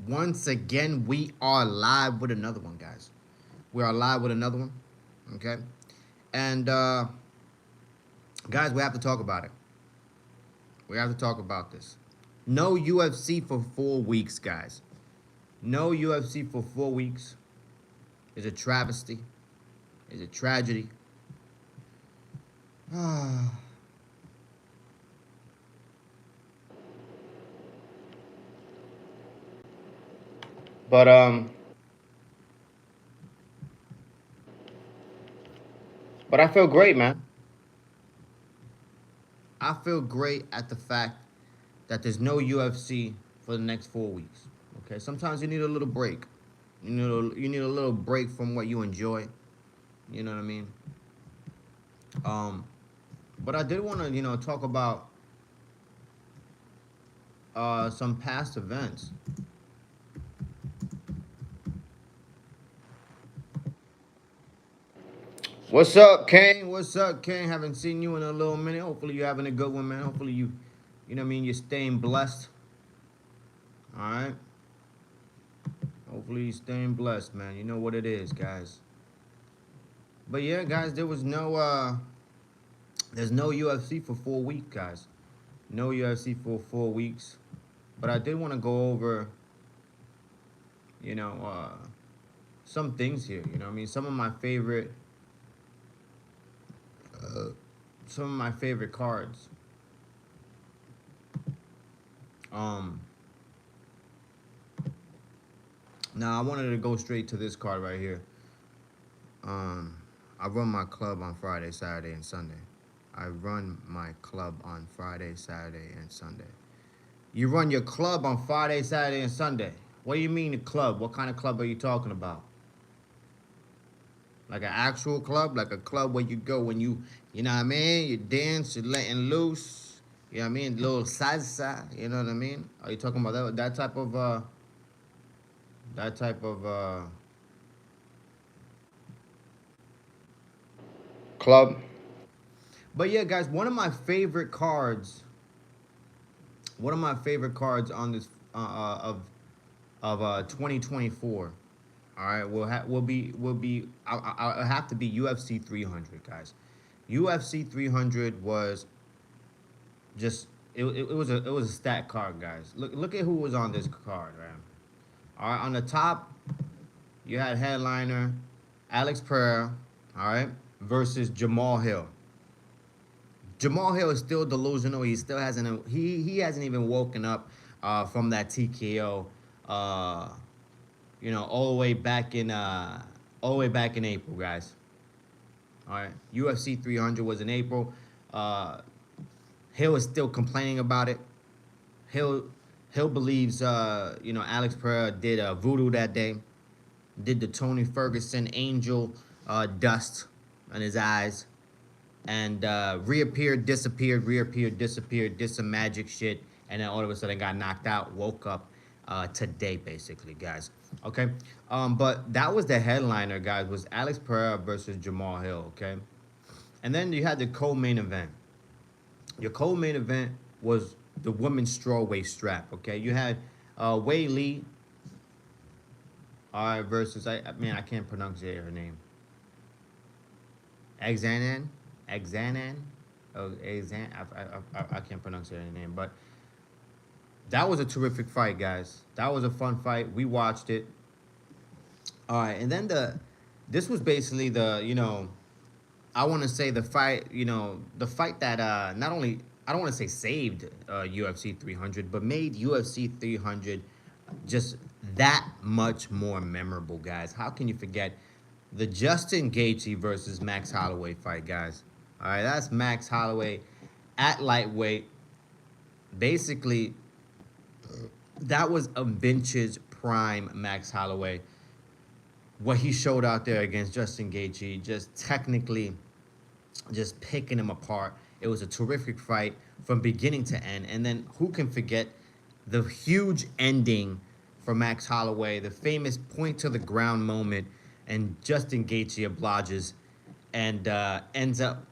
once again, we are live with another one, guys. We are live with another one, okay? And, guys, we have to talk about it. We have to talk about this. No UFC for 4 weeks, guys. No UFC for 4 weeks is a travesty, is a tragedy. But but I feel great, man. I feel great at the fact that there's no UFC for the next 4 weeks. Okay, sometimes you need a little break. You need a little break from what you enjoy. You know what I mean? Um, but I did want to talk about some past events. What's up, Kane? What's up, Kane? Haven't seen you in a little minute. Hopefully you're having a good one, man. Hopefully you know what I mean, you're staying blessed. All right. Hopefully you're staying blessed, man. You know what it is, guys. But yeah, guys, there's no UFC for 4 weeks, guys. No UFC for 4 weeks. But I did want to go over, you know, some things here. You know what I mean? Uh, some of my favorite cards. Um, Now I wanted to go straight to this card right here. Um, I run my club on Friday, Saturday, and Sunday. I run my club on Friday, Saturday, and Sunday. You run your club on Friday, Saturday, and Sunday. What do you mean a club? What kind of club are you talking about? Like an actual club? Like a club where you go when you know what I mean? You dance, you're letting loose. You know what I mean? Little salsa. You know what I mean? Are you talking about that type of club? But yeah, guys, one of my favorite cards on this of 2024. All right, will be I'll have to be UFC 300, guys. UFC 300 was just it was a stat card, guys. Look at who was on this card, man. All right, on the top you had headliner Alex Pereira, all right, versus Jamal Hill. Jamal Hill is still delusional. He hasn't even woken up from that TKO. Uh, all the way back in April, guys. All right, UFC 300 was in April. Uh, Hill is still complaining about it. Hill Hill believes Alex Pereira did voodoo that day. Did the Tony Ferguson angel dust on his eyes and reappeared, disappeared, did some magic shit, and then all of a sudden got knocked out, woke up today, basically, guys. Okay, but that was the headliner, guys. Was Alex Pereira versus Jamal Hill? Okay, and then you had the co-main event. Your co-main event was the women's strawweight strap. Okay, you had Wei Lee, all right, versus I can't pronounce her name. Exanan, Exanan, oh Exan. I can't pronounce her name, but that was a terrific fight, guys. That was a fun fight. We watched it. All right, and then this was basically I want to say the fight that not only I don't want to say saved UFC 300, but made UFC 300 just that much more memorable, guys. How can you forget the Justin Gaethje versus Max Holloway fight, guys? All right, that's Max Holloway at lightweight. Basically, that was a vintage prime Max Holloway. What he showed out there against Justin Gaethje, just technically, just picking him apart. It was a terrific fight from beginning to end. And then who can forget the huge ending for Max Holloway, the famous point to the ground moment, and Justin Gaethje obliges and ends up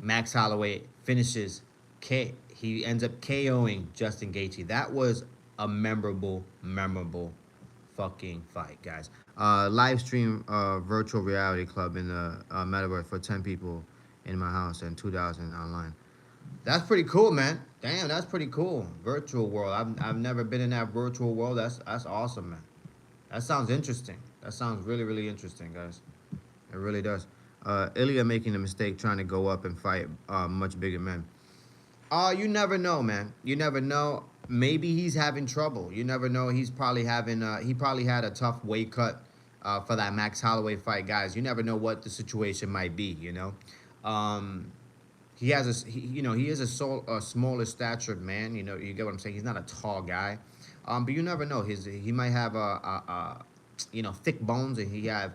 Max Holloway finishes. He ends up KOing Justin Gaethje. That was a memorable fucking fight, guys. Live stream virtual reality club in the metaverse for 10 people in my house and 2,000 online. That's pretty cool, man. Damn, that's pretty cool. Virtual world. I've never been in that virtual world. That's awesome, man. That sounds interesting. That sounds really, really interesting, guys. It really does. Ilya making a mistake trying to go up and fight much bigger men. You never know, man. You never know. Maybe he's having trouble. You never know. He's probably having. He probably had a tough weight cut for that Max Holloway fight, guys. You never know what the situation might be. You know, um, he has a. He is a smaller statured man. You know, you get what I'm saying. He's not a tall guy, but you never know. He might have thick bones, and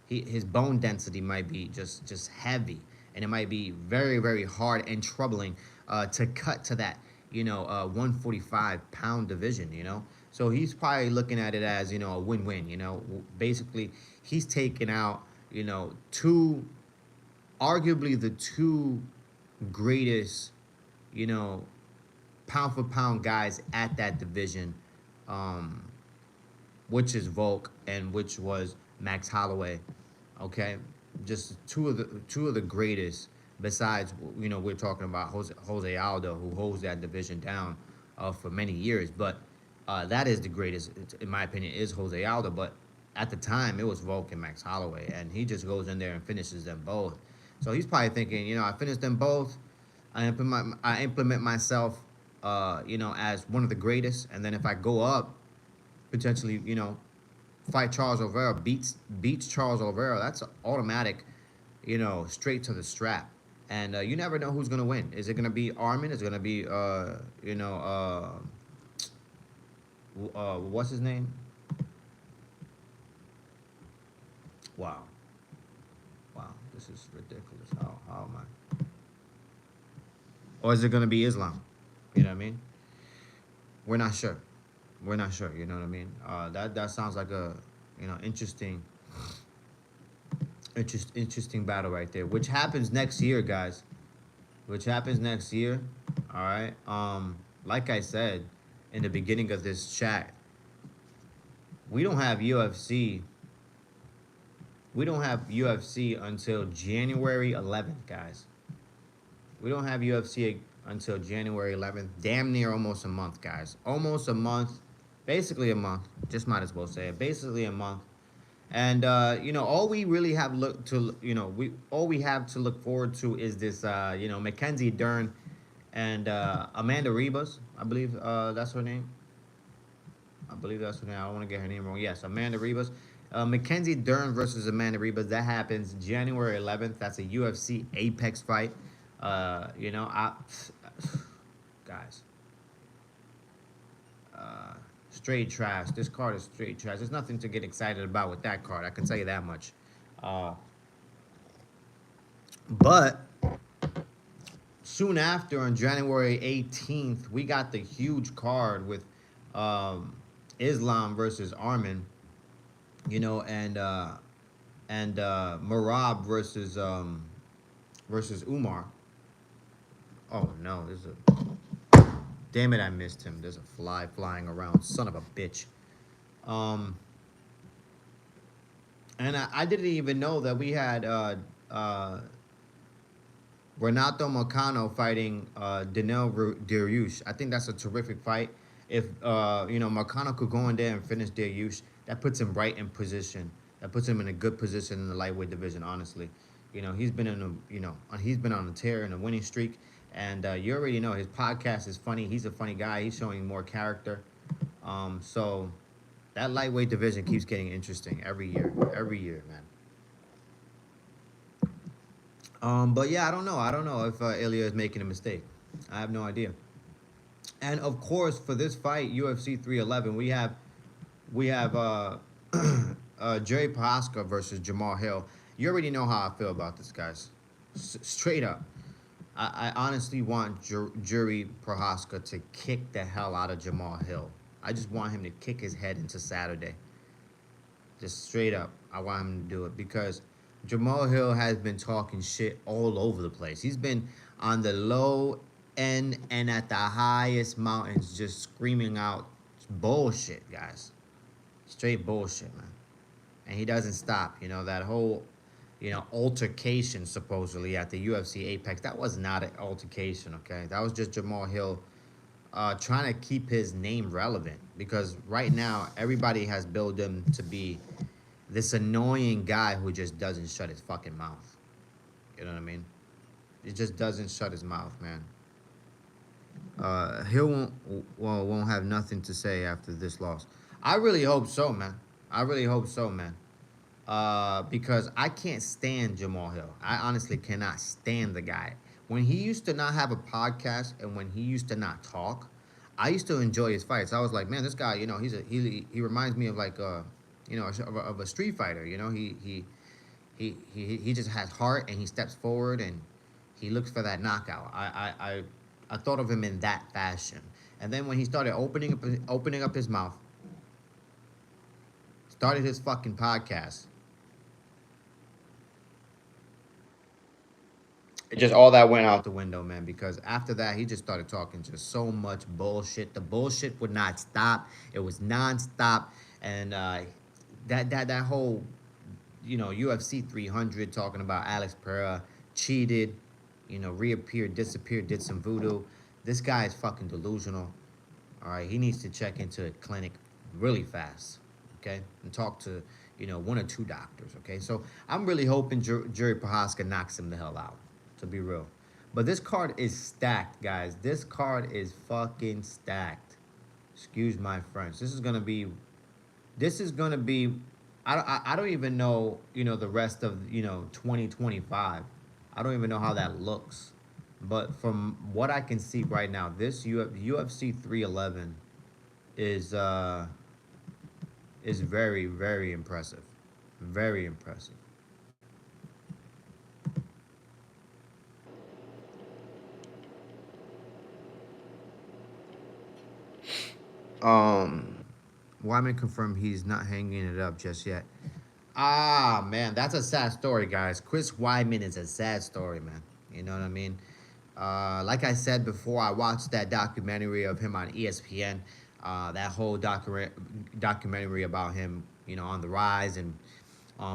his bone density might be just heavy, and it might be very very hard and troubling to cut to that 145-pound division. So he's probably looking at it as a win-win. Basically he's taken out two, arguably the two greatest you know pound for pound guys at that division, um, which is Volk and which was Max Holloway. Okay, just two of the greatest. Besides, we're talking about Jose Aldo, who holds that division down for many years. But that is the greatest, in my opinion, is Jose Aldo. But at the time, it was Volk and Max Holloway, and he just goes in there and finishes them both. So he's probably thinking, I finished them both. I implement myself, as one of the greatest, and then if I go up, potentially, fight Charles Oliveira, beats Charles Oliveira, that's automatic, straight to the strap. And you never know who's gonna win. Is it gonna be Armin? Is it gonna be what's his name? Wow, wow, this is ridiculous. How am I? Or is it gonna be Islam? You know what I mean? We're not sure. We're not sure. You know what I mean? That sounds like a interesting battle right there, which happens next year, guys. Which happens next year. All right. Like I said in the beginning of this chat, we don't have UFC. We don't have UFC until January 11th, guys. We don't have UFC until January 11th. Damn near almost a month, guys. Almost a month. Basically a month. Just might as well say it. Basically a month. And all we really have all we have to look forward to is this Mackenzie Dern and Amanda Ribas. I believe that's her name. I believe that's her name. I don't want to get her name wrong. Yes, Amanda Ribas. Mackenzie Dern versus Amanda Ribas. That happens January 11th. That's a UFC Apex fight. Guys. Straight trash. This card is straight trash. There's nothing to get excited about with that card. I can tell you that much. But soon after, on January 18th, we got the huge card with Islam versus Armin. And Marab versus Umar. Oh no, there's a. Damn it, I missed him. There's a fly flying around. Son of a bitch. And I didn't even know that we had Renato Moicano fighting Daniel Dariush. I think that's a terrific fight. If Moicano could go in there and finish Dariush, that puts him right in position. That puts him in a good position in the lightweight division. Honestly, he's been he's been on a tear and a winning streak. And you already know his podcast is funny. He's a funny guy. He's showing more character. So that lightweight division keeps getting interesting every year. Every year, man. But yeah, I don't know. I don't know if Ilya is making a mistake. I have no idea. And of course, for this fight, UFC 311, we have Jerry Prochazka versus Jamal Hill. You already know how I feel about this, guys. Straight up. I honestly want Jiri Prochazka to kick the hell out of Jamal Hill. I just want him to kick his head into Saturday. Just straight up. I want him to do it because Jamal Hill has been talking shit all over the place. He's been on the low end and at the highest mountains just screaming out bullshit, guys. Straight bullshit, man. And he doesn't stop. You know, that whole, altercation supposedly at the UFC Apex, that was not an altercation, okay? That was just Jamal Hill trying to keep his name relevant because right now everybody has billed him to be this annoying guy who just doesn't shut his fucking mouth. You know what I mean? He just doesn't shut his mouth, man. Hill won't have nothing to say after this loss. I really hope so, man. I really hope so, man. Because I can't stand Jamal Hill. I honestly cannot stand the guy. When he used to not have a podcast and when he used to not talk, I used to enjoy his fights. I was like, man, this guy, he reminds me of like of a street fighter. He just has heart and he steps forward and he looks for that knockout. I thought of him in that fashion. And then when he started opening up his mouth, started his fucking podcast, it just all that went out the window, man. Because after that, he just started talking just so much bullshit. The bullshit would not stop. It was nonstop, and that whole, UFC 300 talking about Alex Pereira cheated, reappeared, disappeared, did some voodoo. This guy is fucking delusional. All right, he needs to check into a clinic really fast, okay, and talk to one or two doctors, okay. So I'm really hoping Jerry Prohaska knocks him the hell out, to be real. But this card is stacked, guys. This card is fucking stacked. Excuse my French. This is gonna be. I don't even know the rest of 2025. I don't even know how that looks. But from what I can see right now, this UFC 311 is very, very impressive. Very impressive. Um, Wyman confirmed he's not hanging it up just yet. Ah, man, that's a sad story, guys. Chris Wyman is a sad story, man. You know what I mean? Like I said before, I watched that documentary of him on ESPN. That whole documentary about him, on the rise and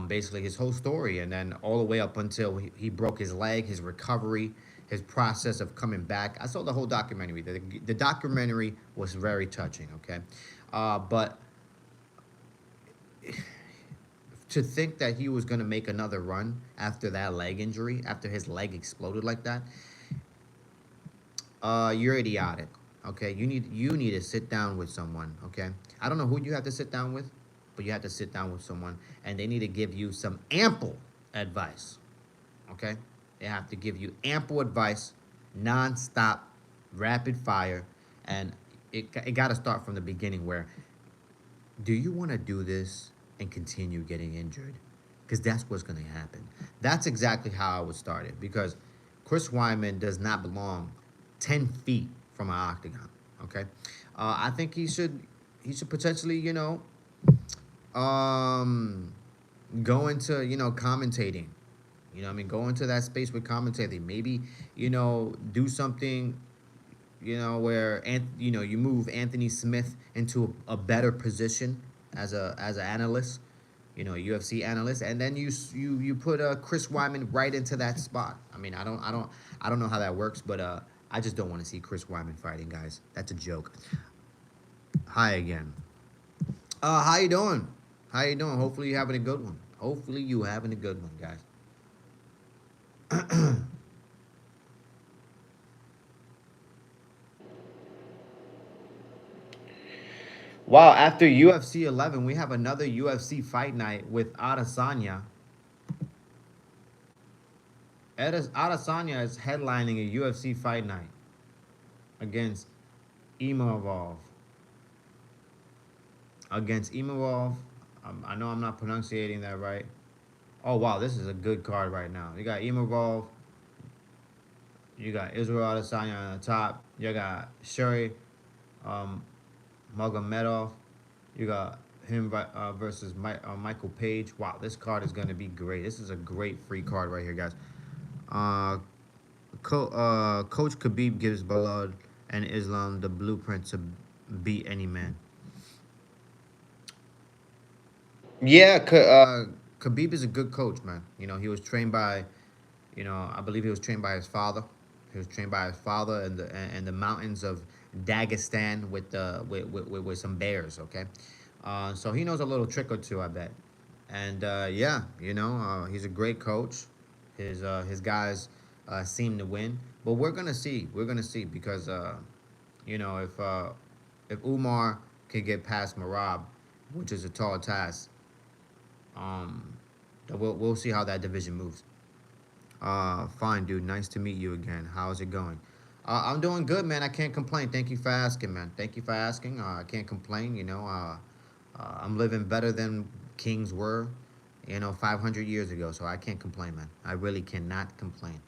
basically his whole story, and then all the way up until he broke his leg, his recovery, his process of coming back. I saw the whole documentary. The documentary was very touching. Okay, but to think that he was gonna make another run after that leg injury, after his leg exploded like that, you're idiotic. Okay, you need to sit down with someone. Okay, I don't know who you have to sit down with, but you have to sit down with someone, and they need to give you some ample advice. Okay, they have to give you ample advice, non-stop, rapid fire, and it got to start from the beginning. Where do you want to do this and continue getting injured? Because that's what's going to happen. That's exactly how I would start it. Because Chris Wyman does not belong 10 feet from an octagon. Okay, I think he should potentially um go into commentating. I mean, go into that space with commentating. Maybe do something where you move Anthony Smith into a better position as an analyst, UFC analyst, and then you put Chris Wyman right into that spot. I mean, I don't know how that works, but I just don't want to see Chris Wyman fighting, guys. That's a joke. Hi again. How you doing? How you doing? Hopefully you having a good one. Hopefully you having a good one, guys. Wow, after UFC 11, we have another UFC fight night with Adesanya. Adesanya is headlining a UFC fight night against Imavov. Against Imavov. I know I'm not pronouncing that right. Oh, wow, this is a good card right now. You got Imavov. You got Israel Adesanya on the top. You got Sherry um, Magomedov. You got him versus Michael Page. Wow, this card is going to be great. This is a great free card right here, guys. Coach Khabib gives Balad and Islam the blueprint to beat any man. Yeah, Khabib is a good coach, man. You know, he was trained by, I believe he was trained by his father. He was trained by his father in the mountains of Dagestan with with some bears. Okay, so he knows a little trick or two, I bet. And yeah, he's a great coach. His guys seem to win, but we're gonna see. We're gonna see because you know if Umar can get past Marab, which is a tall task, um, we'll see how that division moves. Fine, dude. Nice to meet you again. How's it going? I'm doing good, man. I can't complain. Thank you for asking, man. Thank you for asking. I can't complain. I'm living better than kings were, 500 years ago. So I can't complain, man. I really cannot complain.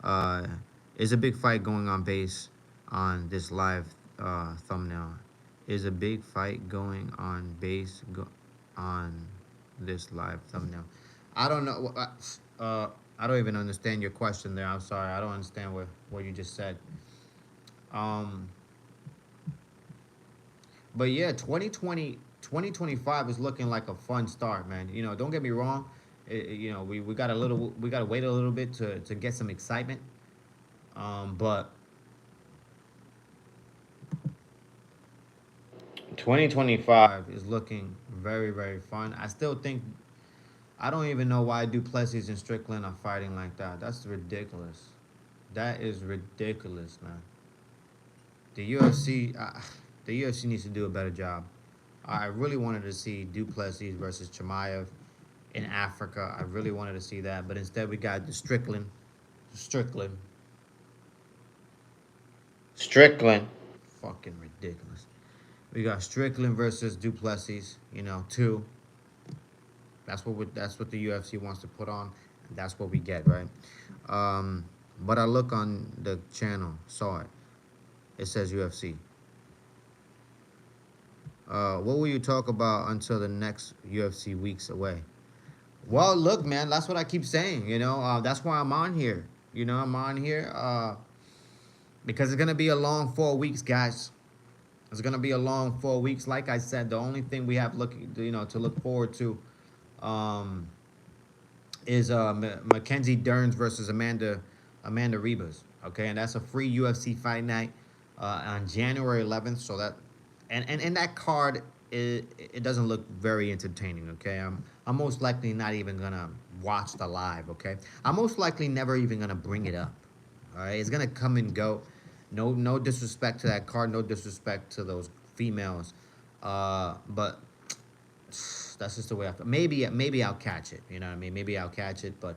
Uh, is a big fight going on base on this live thumbnail? Is a big fight going on on this live thumbnail? I don't know. I don't even understand your question there. I'm sorry. I don't understand what you just said. Um, but yeah, 2025 is looking like a fun start, man. Don't get me wrong. We got we got to wait a little bit to get some excitement. But 2025 is looking very, very fun. I still think I don't even know why Duplessis and Strickland are fighting like that. That's ridiculous. That is ridiculous, man. The UFC, the UFC needs to do a better job. I really wanted to see Duplessis versus Chimaev in Africa. I really wanted to see that, but instead we got the Strickland, Strickland. Fucking ridiculous. We got Strickland versus Duplessis. Two. That's what the UFC wants to put on. And that's what we get, right? Um, but I look on the channel, saw it. It says UFC. What will you talk about until the next UFC weeks away? Well, look, man, that's what I keep saying. That's why I'm on here. I'm on here because it's gonna be a long 4 weeks, guys. It's gonna be a long 4 weeks. Like I said, the only thing we have to look forward to, um, is Mackenzie Dern versus Amanda Ribas. Okay, and that's a free UFC fight night on January 11th. So and that card it doesn't look very entertaining. Okay, I'm most likely not even gonna watch the live. Okay, I'm most likely never even gonna bring it up. All right, it's gonna come and go. No disrespect to that card. No disrespect to those females. But that's just the way I feel. Maybe I'll catch it. You know what I mean? Maybe I'll catch it, but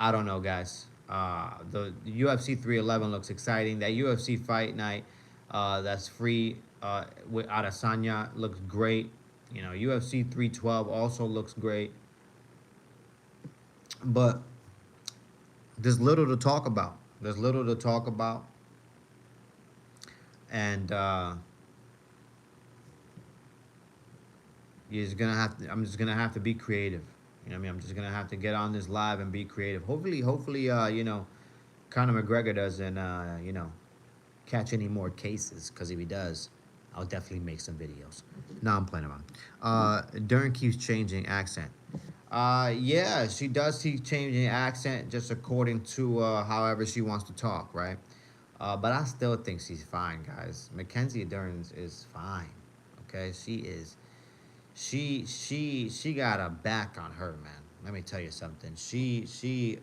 I don't know, guys. The UFC 311 looks exciting. That UFC fight night, that's free with Adesanya looks great. UFC 312 also looks great, but there's little to talk about. There's little to talk about, and you're just gonna have to. I'm just gonna have to be creative. You know what I mean? I'm just gonna have to get on this live and be creative. Hopefully, Conor McGregor doesn't, catch any more cases. Because if he does, I'll definitely make some videos. No, I'm playing around. Dern keeps changing accent. Yeah, she does keep changing accent just according to however she wants to talk, right? But I still think she's fine, guys. Mackenzie Dern is fine. Okay, she is. She got a back on her, man. Let me tell you something. She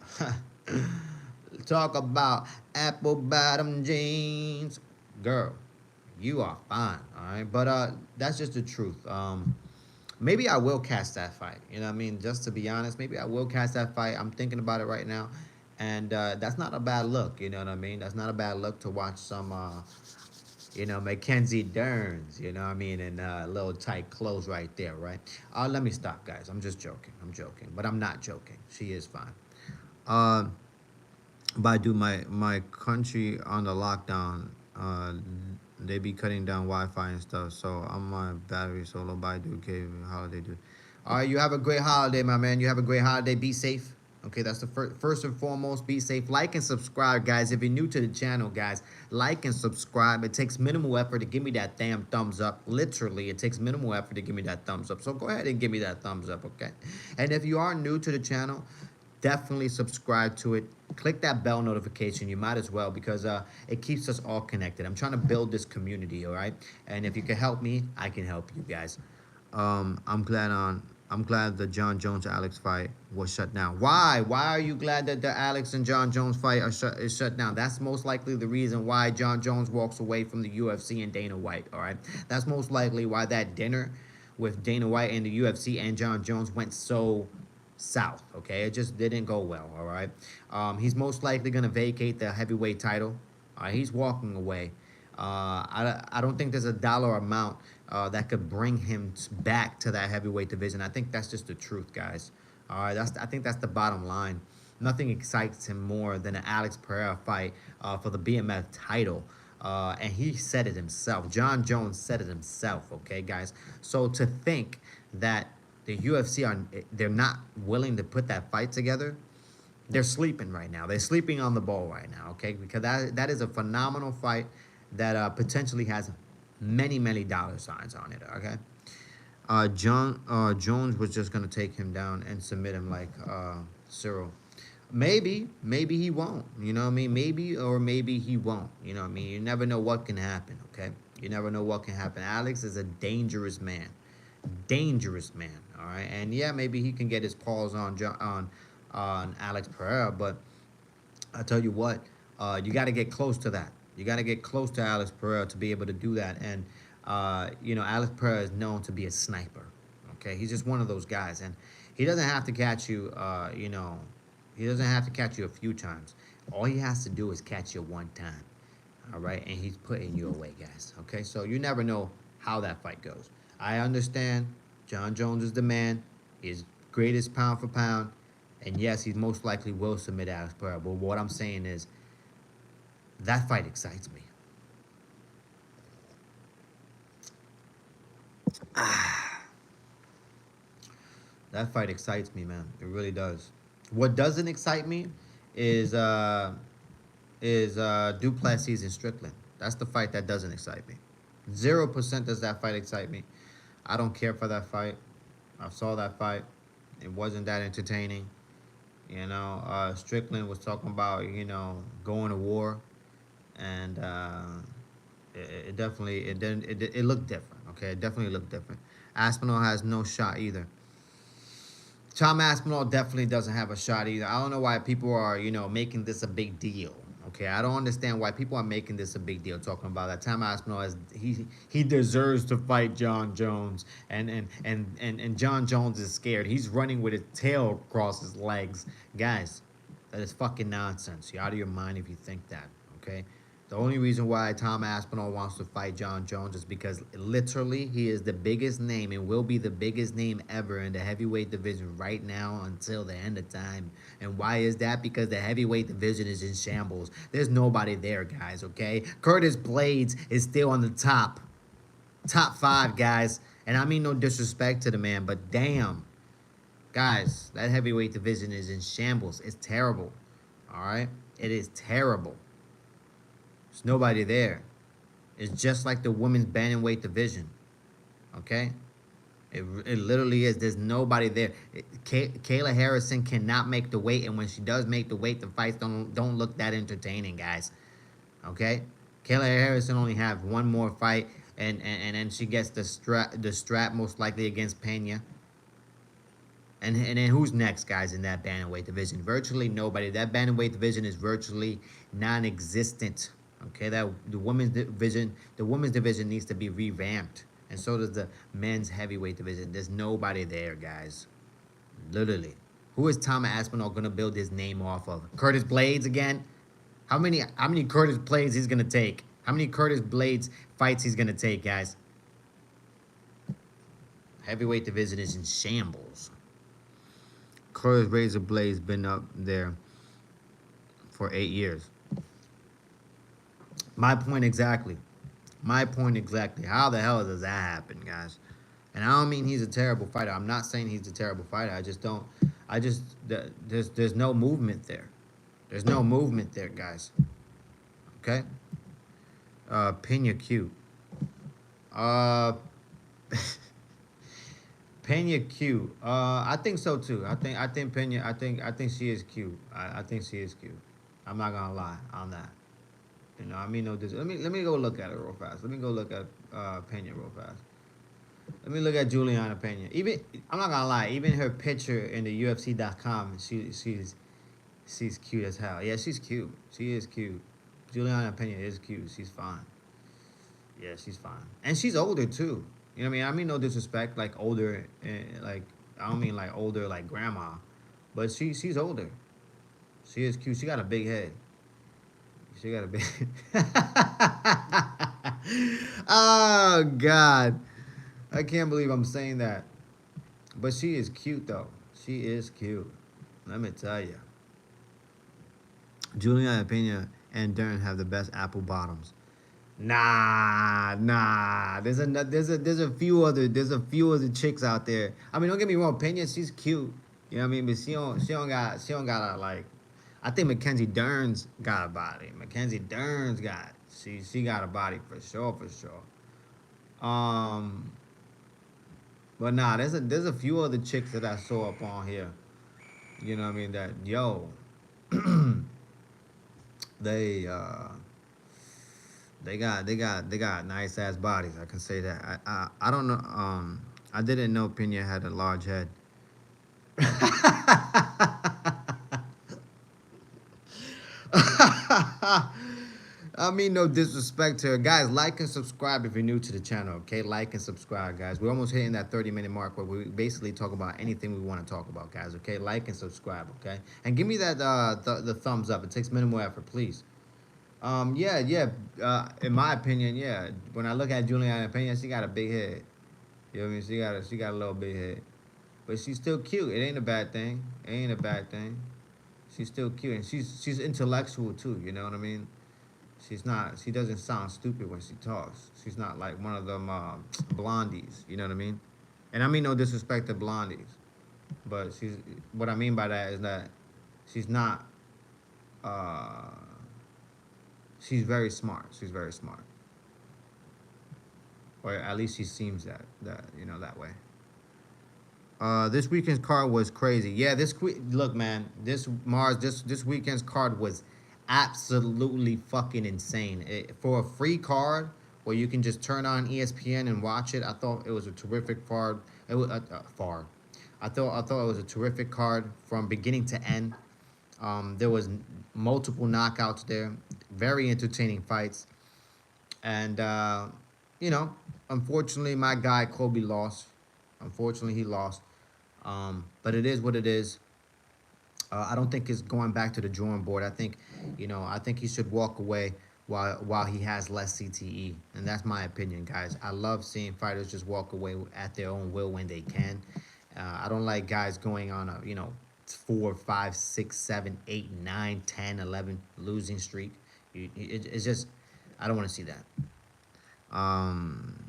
talk about apple bottom jeans, girl. You are fine, all right. But that's just the truth. Maybe I will cast that fight. You know what I mean? Just to be honest, maybe I will cast that fight. I'm thinking about it right now, and that's not a bad look. You know what I mean? That's not a bad look to watch some Mackenzie Derns, you know what I mean, in little tight clothes right there, right? Let me stop, guys. I'm just joking. I'm joking, but I'm not joking. She is fine. Uh, Baidu, my country on the lockdown, they be cutting down Wi-Fi and stuff. So I'm my battery solo Baidu gave holiday, dude. All right, you have a great holiday, my man. You have a great holiday. Be safe. Okay, that's the first and foremost. Be safe. Like and subscribe, guys. If you're new to the channel, guys, like and subscribe. It takes minimal effort to give me that damn thumbs up. Literally, it takes minimal effort to give me that thumbs up. So go ahead and give me that thumbs up, okay? And if you are new to the channel, definitely subscribe to it. Click that bell notification. You might as well, because it keeps us all connected. I'm trying to build this community, all right? And if you can help me, I can help you guys. I'm glad the John Jones Alex fight was shut down. Why? Why are you glad that the Alex and John Jones fight is shut down? That's most likely the reason why John Jones walks away from the UFC and Dana White. All right, that's most likely why that dinner with Dana White and the UFC and John Jones went so south. Okay, it just didn't go well. All right, he's most likely gonna vacate the heavyweight title. He's walking away. I don't think there's a dollar amount that could bring him back to that heavyweight division. I think that's just the truth, guys. All right, I think that's the bottom line. Nothing excites him more than an Alex Pereira fight for the BMF title. And he said it himself. John Jones said it himself, okay, guys? So to think that the UFC they're not willing to put that fight together, they're sleeping right now. They're sleeping on the ball right now, okay? Because that is a phenomenal fight that potentially has many dollar signs on it, okay? Jones was just gonna take him down and submit him like Cyril. Maybe he won't. You know what I mean? Maybe he won't. You know what I mean? You never know what can happen. Okay? You never know what can happen. Alex is a dangerous man. All right, and yeah, maybe he can get his paws on Alex Pereira, but I tell you what, you got to get close to that. You got to get close to Alex Pereira to be able to do that. And Alex Pereira is known to be a sniper. Okay, he's just one of those guys, and he doesn't have to catch you. He doesn't have to catch you a few times. All he has to do is catch you one time. All right, and he's putting you away, guys. Okay, so you never know how that fight goes. I understand John Jones is the man. He's greatest pound for pound. And yes, he most likely will submit Alex Pereira. But what I'm saying is, that fight excites me. That fight excites me, man. It really does. What doesn't excite me is Duplessis and Strickland. That's the fight that doesn't excite me. 0% does that fight excite me. I don't care for that fight. I saw that fight. It wasn't that entertaining. Strickland was talking about, going to war, and it definitely it looked different. Okay, it definitely looked different. Aspinall has no shot either. Tom Aspinall definitely doesn't have a shot either. I don't know why people are, making this a big deal. Okay, I don't understand why people are making this a big deal, talking about that. Tom Aspinall he deserves to fight John Jones, and John Jones is scared. He's running with his tail across his legs, guys. That is fucking nonsense. You're out of your mind if you think that. Okay. The only reason why Tom Aspinall wants to fight John Jones is because literally he is the biggest name and will be the biggest name ever in the heavyweight division right now until the end of time. And why is that? Because the heavyweight division is in shambles. There's nobody there, guys, okay? Curtis Blaydes is still on the top 5, guys. And I mean no disrespect to the man, but damn. Guys, that heavyweight division is in shambles. It's terrible, all right? It is terrible. There's nobody there. It's just like the women's bantamweight division. Okay? It literally is. There's nobody there. Kayla Harrison cannot make the weight, and when she does make the weight, the fights don't look that entertaining, guys. Okay? Kayla Harrison only have one more fight, and then she gets the strap most likely against Pena. And then who's next, guys, in that bantamweight division? Virtually nobody. That bantamweight division is virtually non-existent. Okay, the women's division needs to be revamped, and so does the men's heavyweight division. There's nobody there, guys. Literally, who is Tom Aspinall gonna build his name off of? Curtis Blaydes again? How many Curtis Blaydes he's gonna take? How many Curtis Blaydes fights he's gonna take, guys? Heavyweight division is in shambles. Curtis Razor Blaydes been up there for 8 years. My point exactly. How the hell does that happen, guys? And I don't mean he's a terrible fighter. I'm not saying he's a terrible fighter. I just there's no movement there. There's no movement there, guys. Okay. Pena cute. Uh, Pena cute. I think so too. I think Pena. I think she is cute. I think she is cute. I'm not gonna lie on that. You know, I mean, no. This. Let me go look at it real fast. Let me go look at Pena real fast. Let me look at Juliana Pena. Even I'm not gonna lie. Even her picture in the UFC.com, she's cute as hell. Yeah, she's cute. She is cute. Juliana Pena is cute. She's fine. Yeah, she's fine, and she's older too. You know what I mean? I mean no disrespect, like older, like I don't mean like older like grandma, but she's older. She is cute. She got a big head. She got a big. Oh God, I can't believe I'm saying that. But she is cute though. She is cute. Let me tell you. Juliana Pena and Dern have the best apple bottoms. Nah. There's a few other chicks out there. I mean, don't get me wrong. Pena, she's cute. You know what I mean? But she don't got a like. I think Mackenzie Dern's got a body. Mackenzie Dern's got she got a body for sure. Um, but nah, there's a few other chicks that I saw up on here. You know what I mean? That yo, they they got nice ass bodies. I can say that. I don't know. I didn't know Pena had a large head. I mean, no disrespect to her. Guys, like and subscribe if you're new to the channel, okay? Like and subscribe, guys. We're almost hitting that 30-minute mark where we basically talk about anything we want to talk about, guys, okay? Like and subscribe, okay? And give me that the thumbs up. It takes minimal effort, please. Yeah. In my opinion, yeah. When I look at Juliana Pena, she got a big head. You know what I mean? She got a little big head. But she's still cute. It ain't a bad thing. It ain't a bad thing. She's still cute, and she's intellectual too. You know what I mean? She's not. She doesn't sound stupid when she talks. She's not like one of them blondies. You know what I mean? And I mean no disrespect to blondies, but she's. What I mean by that is that she's not. Uh, she's very smart. She's very smart, or at least she seems that way. This weekend's card was crazy. Yeah, look, man. This weekend's card was absolutely fucking insane. For a free card where you can just turn on ESPN and watch it, I thought it was a terrific card. It was far. I thought it was a terrific card from beginning to end. There was multiple knockouts there, very entertaining fights, and you know, unfortunately, my guy Kobe lost. Unfortunately, he lost. But it is what it is. I don't think it's going back to the drawing board. I think he should walk away while he has less CTE, and that's my opinion, guys. I love seeing fighters just walk away at their own will when they can. I don't like guys going on a 4, 5, 6, 7, 8, 9, 10, 11 losing streak. It's just I don't want to see that. Um,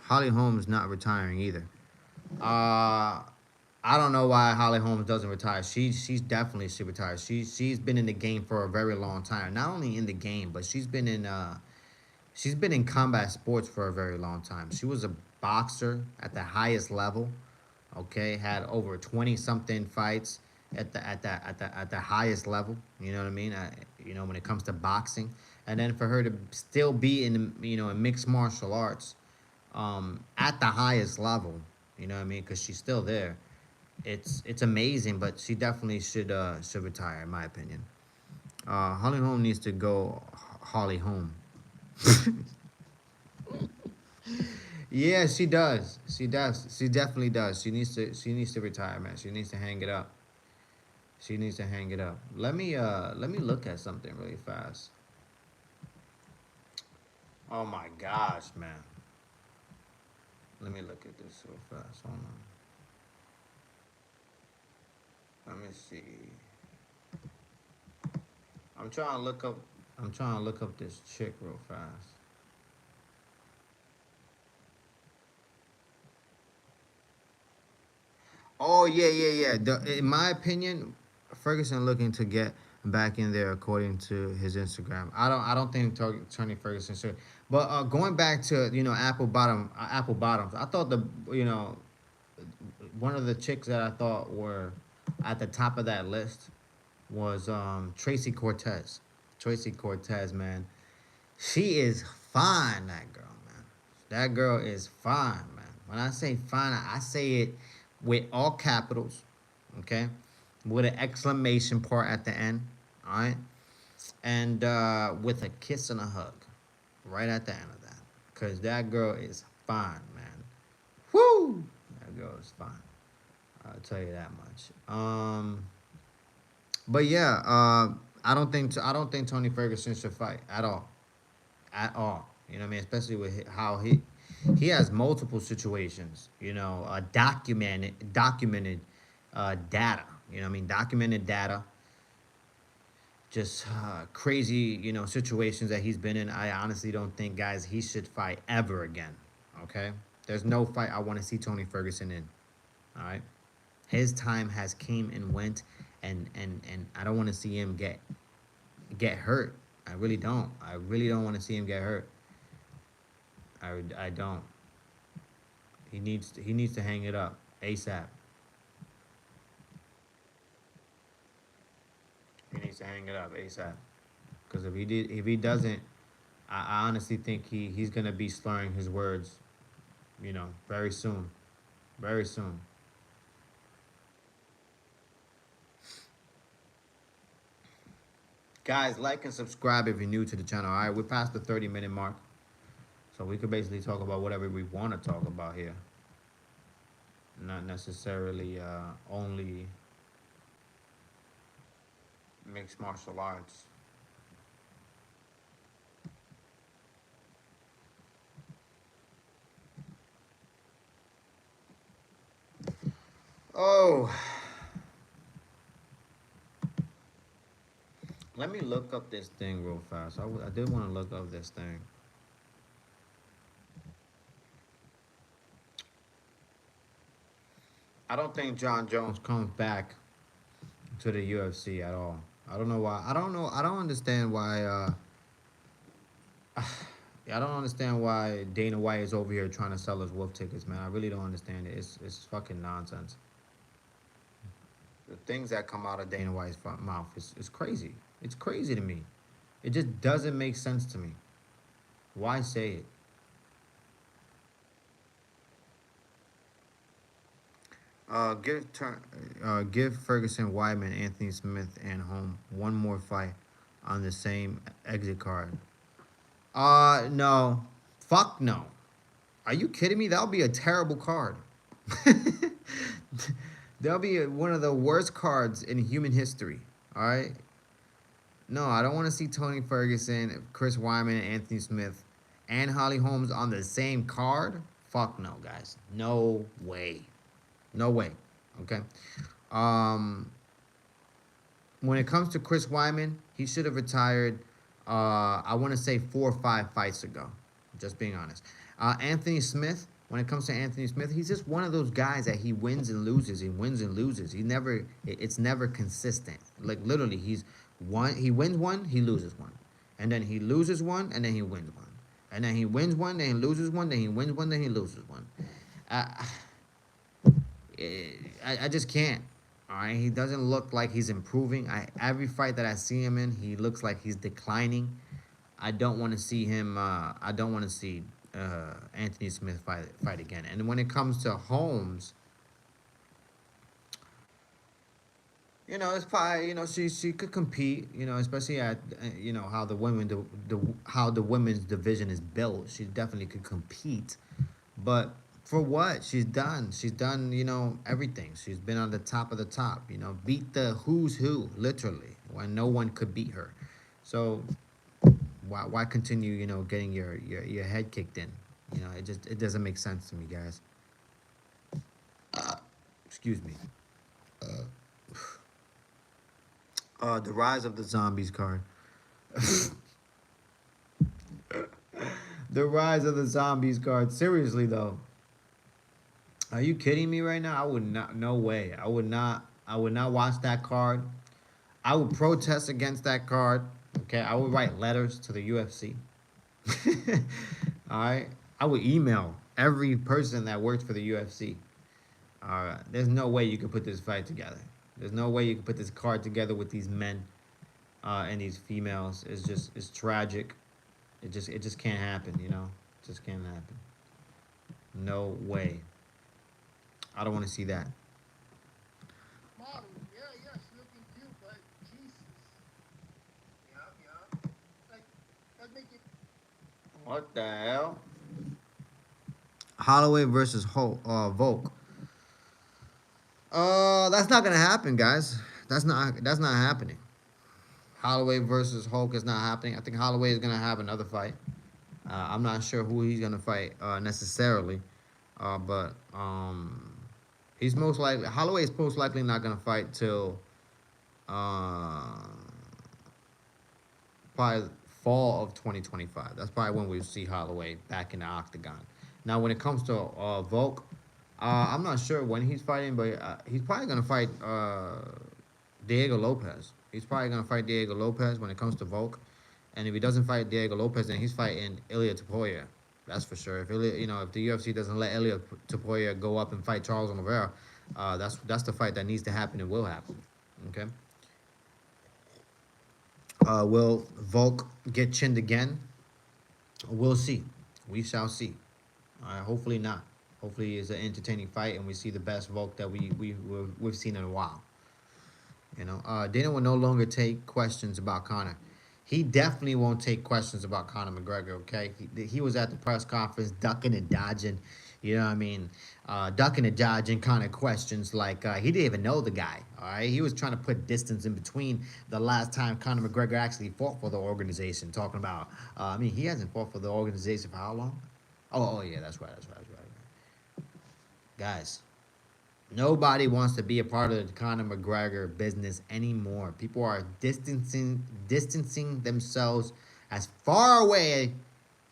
Holly Holmes not retiring either. Uh, I don't know why Holly Holmes doesn't retire. She's definitely should retire. She's been in the game for a very long time. Not only in the game, but she's been in combat sports for a very long time. She was a boxer at the highest level. Okay, had over 20 something fights at the highest level. You know what I mean? When it comes to boxing, and then for her to still be in mixed martial arts, at the highest level. You know what I mean? Because she's still there. It's amazing, but she definitely should retire, in my opinion. Holly Holm needs to go Holly home. Yeah, she does. She does. She definitely does. She needs to retire, man. She needs to hang it up. She needs to hang it up. Let me look at something really fast. Oh my gosh, man. Let me look at this real fast. Hold on. Let me see. I'm trying to look up. I'm trying to look up this chick real fast. Oh yeah, yeah, yeah. In my opinion, Ferguson looking to get back in there according to his Instagram. I don't think Tony Ferguson should. But going back to Apple Bottoms, I thought one of the chicks that I thought were at the top of that list was Tracy Cortez. Tracy Cortez, man, she is fine. That girl, man. That girl is fine, man. When I say fine, I say it with all capitals, okay, with an exclamation part at the end, all right, and with a kiss and a hug right at the end of that, cause that girl is fine, man. Woo! That girl is fine. I'll tell you that much. But yeah, I don't think Tony Ferguson should fight at all. You know what I mean? Especially with how he has multiple situations. Documented data. You know what I mean? Documented data. Just crazy, situations that he's been in. I honestly don't think, guys, he should fight ever again. Okay, there's no fight I want to see Tony Ferguson in. All right, his time has came and went, and I don't want to see him get hurt. I really don't. I really don't want to see him get hurt. I don't. He needs to hang it up ASAP. He needs to hang it up ASAP. Because if he doesn't, I honestly think he's gonna be slurring his words. Very soon, very soon. Guys, like and subscribe if you're new to the channel. All right, we're past the 30-minute mark, so we could basically talk about whatever we want to talk about here. Not necessarily only mixed martial arts. Oh, let me look up this thing real fast. I did want to look up this thing. I don't think John Jones comes back to the UFC at all. I don't know why. I don't know. I don't understand why. I don't understand why Dana White is over here trying to sell us wolf tickets, man. I really don't understand it. It's fucking nonsense. The things that come out of Dana White's mouth is crazy. It's crazy to me. It just doesn't make sense to me. Why say it? Give Ferguson, Wyman, Anthony Smith, and Home one more fight on the same exit card. No, fuck no. Are you kidding me? That'll be a terrible card. That'll be one of the worst cards in human history. All right. No, I don't want to see Tony Ferguson, Chris Wyman, and Anthony Smith, and Holly Holmes on the same card. Fuck no, guys. No way. No way. Okay. Um, when it comes to Chris Wyman, he should have retired. I want to say 4 or 5 fights ago. Just being honest. Anthony Smith. When it comes to Anthony Smith, he's just one of those guys that he wins and loses. He wins and loses. He never. It's never consistent. Like literally, he's one. He wins one. He loses one, and then he loses one, and then he wins one, and then he wins one. Then he loses one. Then he wins one. Then he loses one. Uh, I just can't. All right, he doesn't look like he's improving. Every fight that I see him in, he looks like he's declining. I don't want to see him. I don't want to see Anthony Smith fight again. And when it comes to Holmes, it's probably she could compete. Especially at how the women's division is built. She definitely could compete, but for what she's done everything. She's been on the top of the top. Beat the who's who literally when no one could beat her. So why continue getting your head kicked in? It doesn't make sense to me, guys. Excuse me. The rise of the zombies card. The rise of the zombies card. Seriously though, Are you kidding me right now? I would not. No way. I would not. I would not watch that card. I would protest against that card. Okay. I would write letters to the UFC. All right. I would email every person that works for the UFC. All right. There's no way you could put this fight together. There's no way you could put this card together with these men and these females. It's tragic. It just can't happen. It just can't happen. No way. I don't want to see that. Model, yeah, yeah, she's looking cute, but Jesus. Yeah, yeah. Like, that make it. What the hell? Holloway versus Volk. That's not gonna happen, guys. That's not happening. Holloway versus Hulk is not happening. I think Holloway is gonna have another fight. I'm not sure who he's gonna fight necessarily, but he's most likely Holloway is most likely not gonna fight till uh, probably fall of 2025. That's probably when we see Holloway back in the octagon. Now, when it comes to Volk, I'm not sure when he's fighting, but he's probably gonna fight Diego Lopez. He's probably gonna fight Diego Lopez when it comes to Volk, and if he doesn't fight Diego Lopez, then he's fighting Ilya Topuria. That's for sure. If if the UFC doesn't let Ilya Topuria go up and fight Charles Oliveira, that's the fight that needs to happen and will happen. Okay. Will Volk get chinned again? We'll see. We shall see. Hopefully not. Hopefully it's an entertaining fight and we see the best Volk that we've seen in a while. Dana will no longer take questions about Conor. He definitely won't take questions about Conor McGregor. Okay, he was at the press conference ducking and dodging. You know what I mean? Ducking and dodging kind of questions like he didn't even know the guy. All right, he was trying to put distance in between the last time Conor McGregor actually fought for the organization. Talking about, he hasn't fought for the organization for how long? Oh yeah, that's right. Guys, nobody wants to be a part of the Conor McGregor business anymore. People are distancing themselves as far away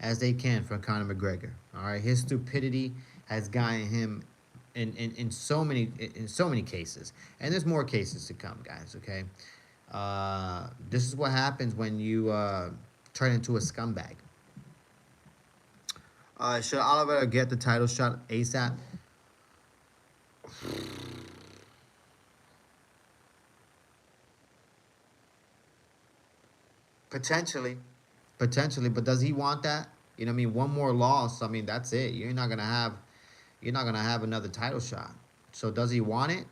as they can from Conor McGregor. All right, his stupidity has gotten him in so many cases, and there's more cases to come, guys. Okay, this is what happens when you turn into a scumbag. Should Oliver get the title shot ASAP? Potentially, potentially, but does he want that? One more loss. That's it. You're not gonna have another title shot. So does he want it?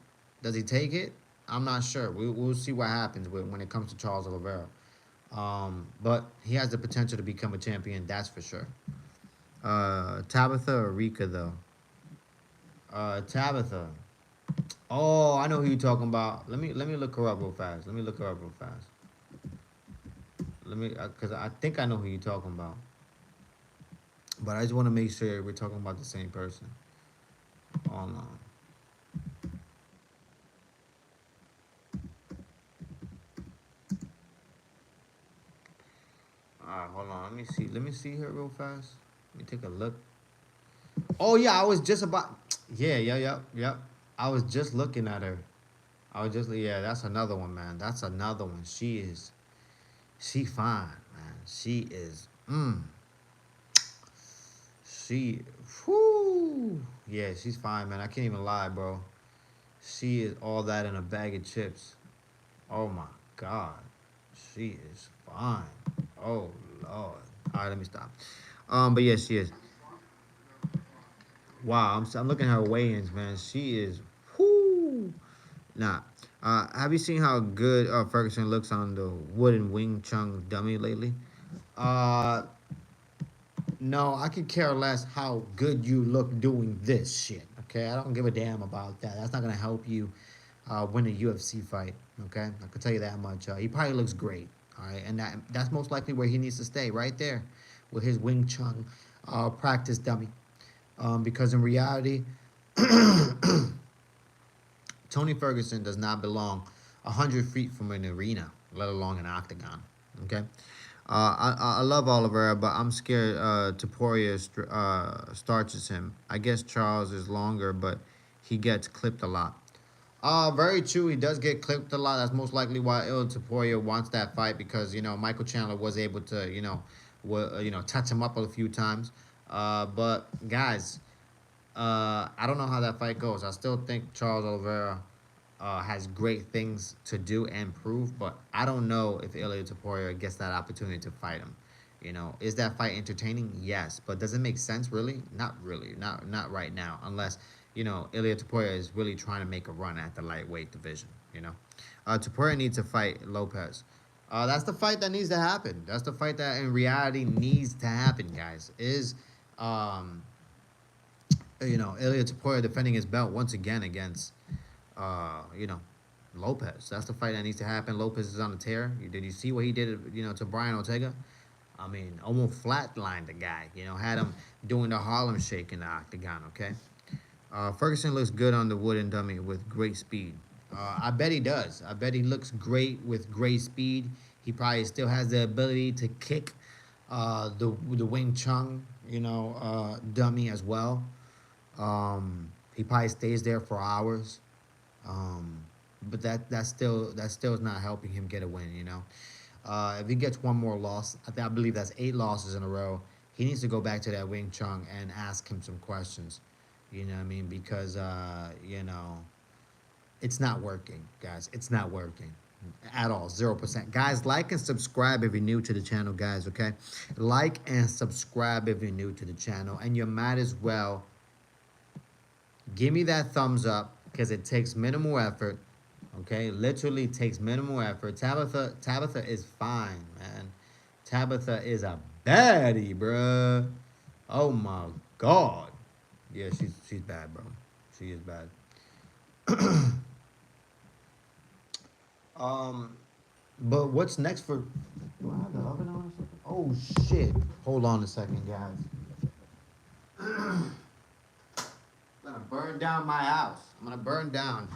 Does he take it? I'm not sure. We'll see what happens when it comes to Charles Oliveira. But he has the potential to become a champion. That's for sure. Tabitha or Rika though? Tabitha. Oh, I know who you're talking about. Let me look her up real fast. Cause I think I know who you're talking about. But I just want to make sure we're talking about the same person. Hold on. All right, hold on. Let me see. Let me see her real fast. Let me take a look. Oh yeah, I was just about. Yeah, yeah, yep, yep. I was just looking at her. Yeah. That's another one, man. That's another one. She fine, man. She is. She. Whoo. Yeah, she's fine, man. I can't even lie, bro. She is all that in a bag of chips. Oh my God. She is fine. Oh Lord. All right, let me stop. But yes, she is. Wow, I'm looking at her weigh-ins, man. She is. Whoo. Nah. Have you seen how good Ferguson looks on the wooden Wing Chun dummy lately? Uh, no, I could care less how good you look doing this shit. Okay, I don't give a damn about that. That's not gonna help you win a UFC fight. Okay, I can tell you that much. He probably looks great. All right, and that's most likely where he needs to stay, right there, with his Wing Chun practice dummy. Because in reality, Tony Ferguson does not belong 100 feet from an arena, let alone an octagon. Okay. I love Oliveira, but I'm scared Taporia starches him. I guess Charles is longer, but he gets clipped a lot. Very true. He does get clipped a lot. That's most likely why Il Taporia wants that fight because Michael Chandler was able to touch him up a few times. But guys, I don't know how that fight goes. I still think Charles Oliveira has great things to do and prove, but I don't know if Ilya Taporia gets that opportunity to fight him. Is that fight entertaining? Yes, but does it make sense really? Not really. Not right now, unless Ilya Taporia is really trying to make a run at the lightweight division. Taporia needs to fight Lopez. That's the fight that needs to happen. That's the fight that in reality needs to happen, guys. Is um, Ilya Taporia defending his belt once again against uh, you know, Lopez. That's the fight that needs to happen. Lopez is on a tear. Did you see what he did, to Brian Ortega? I mean, almost flatlined the guy. Had him doing the Harlem Shake in the octagon. Okay. Ferguson looks good on the wooden dummy with great speed. I bet he does. I bet he looks great with great speed. He probably still has the ability to kick the Wing Chun, dummy as well. He probably stays there for hours. Um, but that still is not helping him get a win. If he gets one more loss, I believe that's 8 losses in a row. He needs to go back to that Wing Chun and ask him some questions. You know what I mean? Because it's not working, guys. It's not working at all. 0%. Guys, like and subscribe if you're new to the channel, guys. Okay, like and subscribe if you're new to the channel, and you might as well give me that thumbs up because it takes minimal effort. Okay, literally takes minimal effort. Tabitha is fine, man. Tabitha is a baddie, bruh. Oh my god. Yeah, she's bad, bro. She is bad. Um, but what's next for? Do I have the oven on or something? Oh shit! Hold on a second, guys. I'm gonna burn down my house. I'm gonna burn down.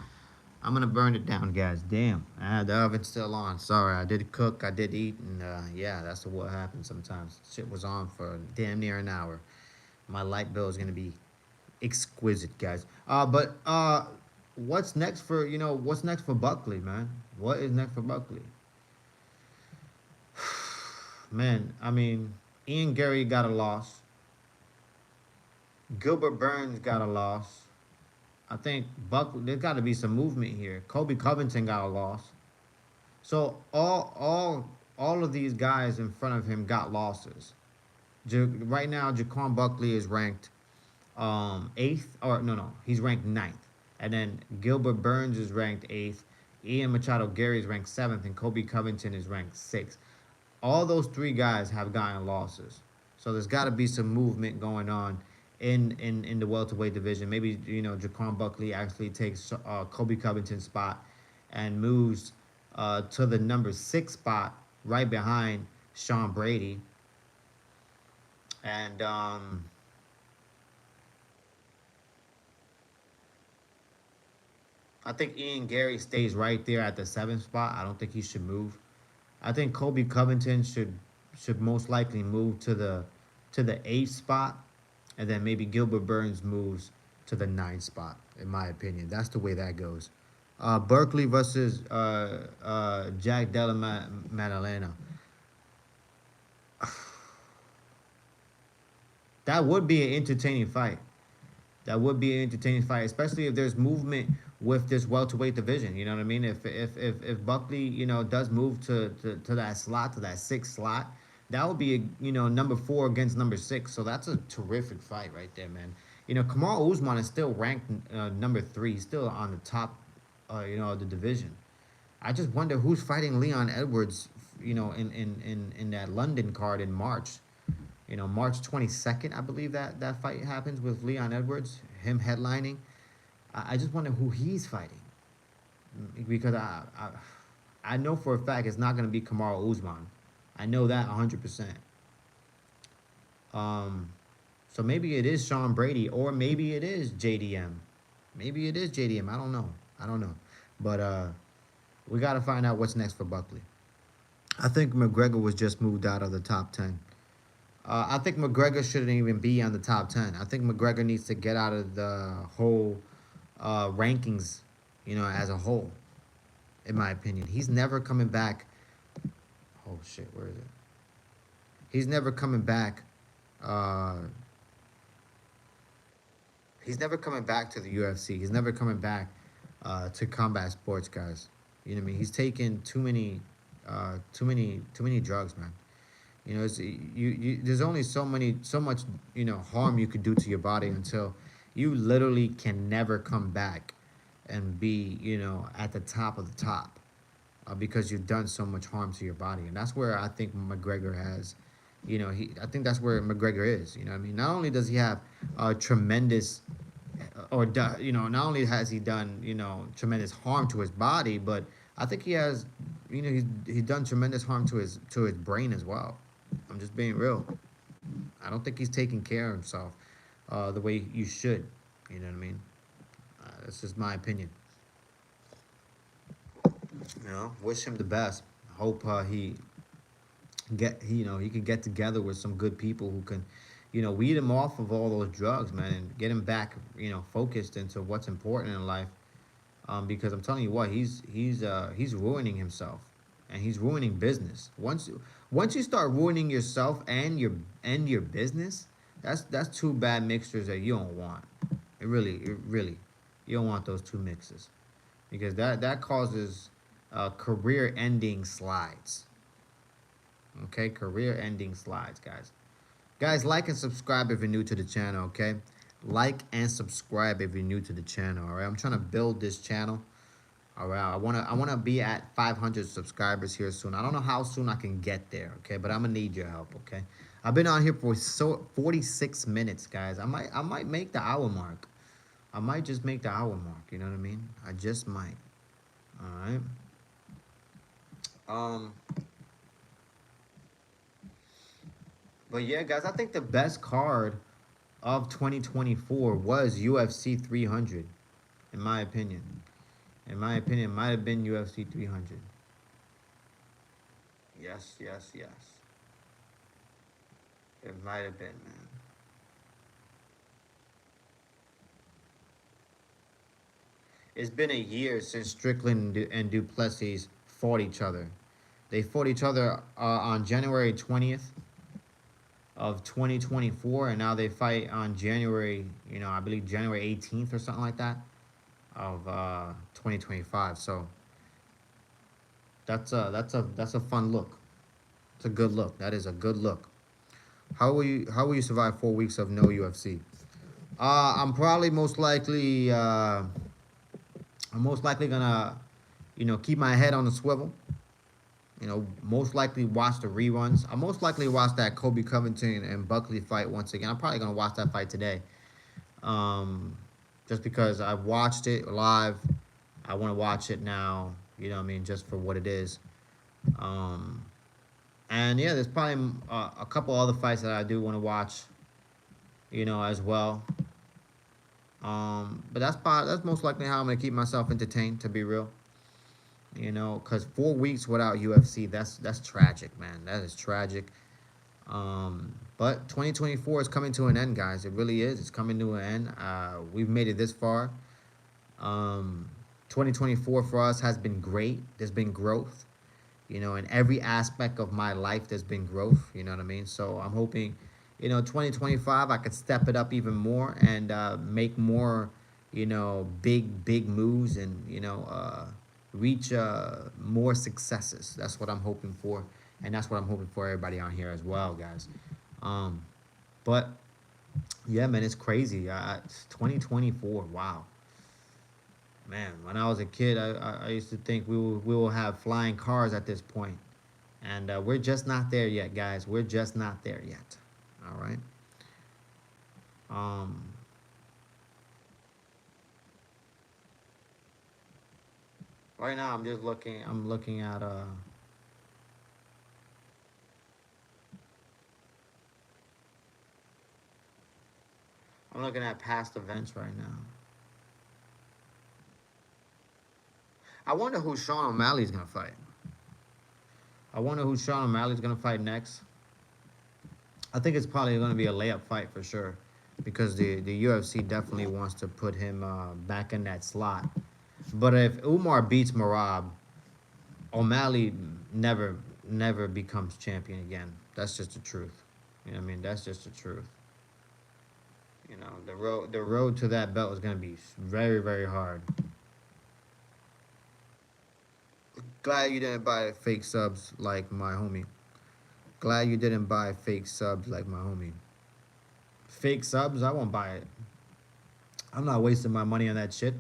I'm gonna burn it down, guys. Damn, the oven's still on. Sorry, I did cook, I did eat, and yeah, that's what happens sometimes. Shit was on for damn near an hour. My light bill is gonna be exquisite, guys. But what's next for Buckley, man? What is next for Buckley? Man, I mean, Ian Gary got a loss. Gilbert Burns got a loss. I think Buckley. There's got to be some movement here. Kobe Covington got a loss. So all of these guys in front of him got losses. Right now, Jaquan Buckley is ranked eighth, or no, he's ranked ninth, and then Gilbert Burns is ranked eighth. Ian Machado Gary is ranked seventh, and Kobe Covington is ranked sixth. All those three guys have gotten losses, so there's got to be some movement going on in the welterweight division. Maybe Jaquan Buckley actually takes Kobe Covington's spot and moves to the number 6 spot right behind Sean Brady. And I think Ian Gary stays right there at the 7th spot. I don't think he should move. I think Kobe Covington should most likely move to the 8th spot, and then maybe Gilbert Burns moves to the 9th spot. In my opinion, that's the way that goes. Berkeley versus Jack Della Maddalena. That would be an entertaining fight. That would be an entertaining fight, especially if there's movement with this welterweight division. You know what I mean? If Buckley does move to that slot, to that 6th slot, that would be number 4 against number 6. So that's a terrific fight right there, man. Kamaru Usman is still ranked number 3. He's still on the top, of the division. I just wonder who's fighting Leon Edwards, in that London card in March. March 22nd, I believe that fight happens with Leon Edwards, him headlining. I just wonder who he's fighting, because I know for a fact it's not going to be Kamaru Usman. I know that 100%. So maybe it is Sean Brady, or maybe it is JDM. Maybe it is JDM. I don't know. But we got to find out what's next for Buckley. I think McGregor was just moved out of the top 10. I think McGregor shouldn't even be on the top 10. I think McGregor needs to get out of the whole rankings, as a whole, in my opinion. He's never coming back. Oh, shit, where is it? He's never coming back. Uh, he's never coming back to the UFC. He's never coming back to combat sports, guys. You know what I mean? He's taken too many drugs, man. There's only so much, harm you could do to your body until you literally can never come back and be, at the top of the top, because you've done so much harm to your body. And that's where I think McGregor has, I think that's where McGregor is. You know what I mean? Not only does he have tremendous, not only has he done, tremendous harm to his body, but I think he has, he's done tremendous harm to his brain as well. I'm just being real. I don't think he's taking care of himself the way you should. You know what I mean? That's just my opinion. Wish him the best. Hope he can get together with some good people who can, weed him off of all those drugs, man, and get him back, focused into what's important in life. Because I'm telling you what, he's ruining himself, and he's ruining business. Once you start ruining yourself and your business, that's two bad mixtures that you don't want. It really, you don't want those two mixes, because that causes career-ending slides. Okay, career-ending slides, guys. Guys, like and subscribe if you're new to the channel. Okay, like and subscribe if you're new to the channel. All right, I'm trying to build this channel. All right, I wanna be at 500 subscribers here soon. I don't know how soon I can get there. Okay, but I'm gonna need your help. Okay, I've been on here for 46 minutes, guys. I might make the hour mark. I might just make the hour mark. You know what I mean? I just might. All right. Um. But yeah, guys, I think the best card of 2024 was UFC 300, in my opinion. In my opinion, it might have been UFC 300. Yes, yes, yes. It might have been, man. It's been a year since Strickland and Duplessis fought each other. They fought each other on January 20th of 2024, and now they fight on January, I believe January 18th or something like that of 2025. So that's a fun look. It's a good look. That is a good look. How will you survive 4 weeks of no UFC? I'm probably I'm most likely gonna, keep my head on the swivel. Most likely watch the reruns. I'll most likely watch that Kobe Covington and Buckley fight once again. I'm probably gonna watch that fight today. Um, just because I watched it live, I want to watch it now. You know what I mean? Just for what it is. Um, and yeah, there's probably a couple other fights that I do want to watch. As well. But that's most likely how I'm gonna keep myself entertained. To be real. Because 4 weeks without UFC, that's tragic, man. That is tragic. But 2024 is coming to an end, guys. It really is. It's coming to an end. We've made it this far. 2024 for us has been great. There's been growth. In every aspect of my life, there's been growth. You know what I mean? So I'm hoping, 2025, I could step it up even more and make more, big moves and, reach more successes. That's what I'm hoping for. And that's what I'm hoping for everybody on here as well, guys. Um, but yeah, man, it's crazy. It's 2024. Wow, man. When I was a kid, I used to think we will have flying cars at this point, and we're just not there yet, guys. We're just not there yet. All right. Um, right now, I'm just looking. I'm looking at I'm looking at past events right now. I wonder who Sean O'Malley's gonna fight. I wonder who Sean O'Malley's gonna fight next. I think it's probably gonna be a layup fight for sure, because the UFC definitely wants to put him back in that slot. But if Umar beats Marab, O'Malley never becomes champion again. That's just the truth. You know what I mean? That's just the truth. You know, the road to that belt is gonna be very hard. Glad you didn't buy fake subs like my homie. Glad you didn't buy fake subs like my homie. Fake subs? I won't buy it. I'm not wasting my money on that shit.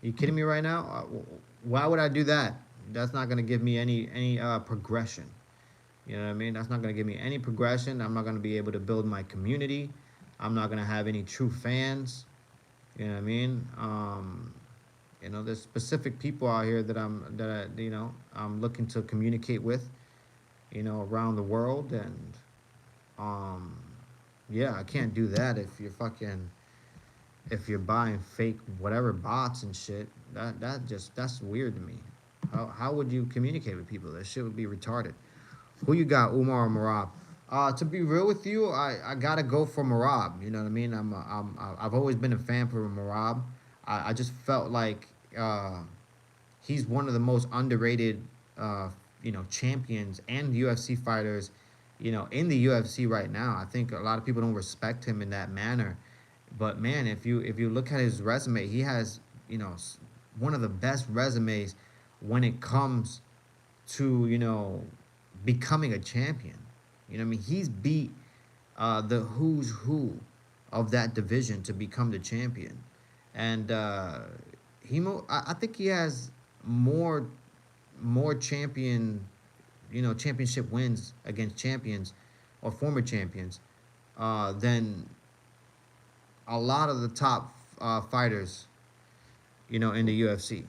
You kidding me right now? Why would I do that? That's not gonna give me any progression. You know what I mean? That's not gonna give me any progression. I'm not gonna be able to build my community. I'm not gonna have any true fans. You know what I mean? There's specific people out here I'm looking to communicate with. Around the world, and um, yeah, I can't do that if you're buying fake whatever bots and shit. That's weird to me. How would you communicate with people? That shit would be retarded. Who you got, Umar or Marab? To be real with you, I gotta go for Marab. You know what I mean? I've always been a fan for Marab. I just felt like he's one of the most underrated, champions and UFC fighters, in the UFC right now. I think a lot of people don't respect him in that manner. But man, if you look at his resume, he has, one of the best resumes when it comes to, becoming a champion. You know what I mean? He's beat the who's who of that division to become the champion. And I think he has more championship wins against champions or former champions than a lot of the top fighters, in the UFC.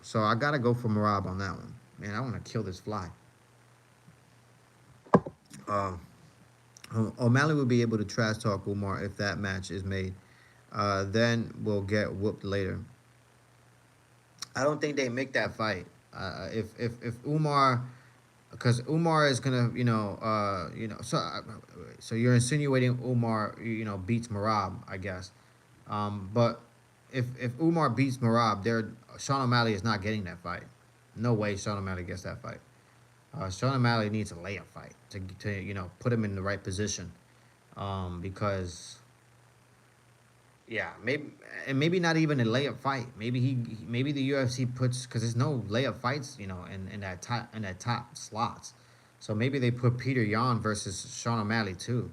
So I gotta go for Marab on that one. Man, I want to kill this fly. Uh, O'Malley will be able to trash talk Umar if that match is made. Then we'll get whooped later. I don't think they make that fight. If Umar, because Umar is gonna, so you're insinuating Umar, beats Marab, I guess. But if Umar beats Marab, Sean O'Malley is not getting that fight. No way Sean O'Malley gets that fight. Sean O'Malley needs a layup fight to put him in the right position, because yeah, maybe not even a layup fight. Maybe the UFC puts, because there's no layup fights, in that top slots. So maybe they put Peter Yan versus Sean O'Malley too.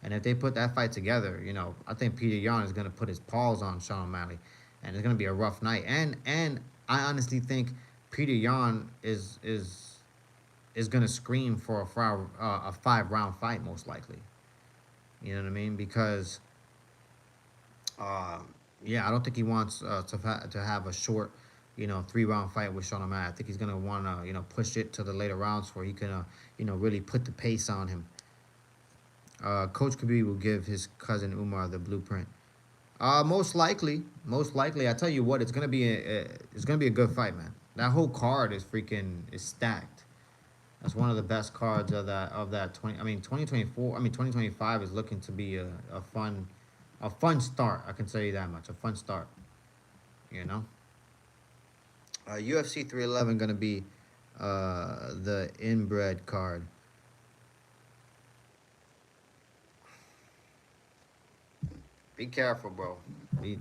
And if they put that fight together, I think Peter Yan is gonna put his paws on Sean O'Malley, and it's gonna be a rough night. And I honestly think Peter Yan is gonna scream for a 5 round fight most likely. You know what I mean? Because uh, yeah, I don't think he wants to have a short, 3 round fight with Sean O'Malley. I think he's gonna wanna push it to the later rounds where he can really put the pace on him. Coach Khabib will give his cousin Umar the blueprint. Most likely. I tell you what, it's gonna be a good fight, man. That whole card is stacked. That's one of the best cards of that 20. I mean 2024. I mean 2025 is looking to be a fun start. I can tell you that much. A fun start. You know. UFC 311 gonna be the inbred card. Be careful, bro. Be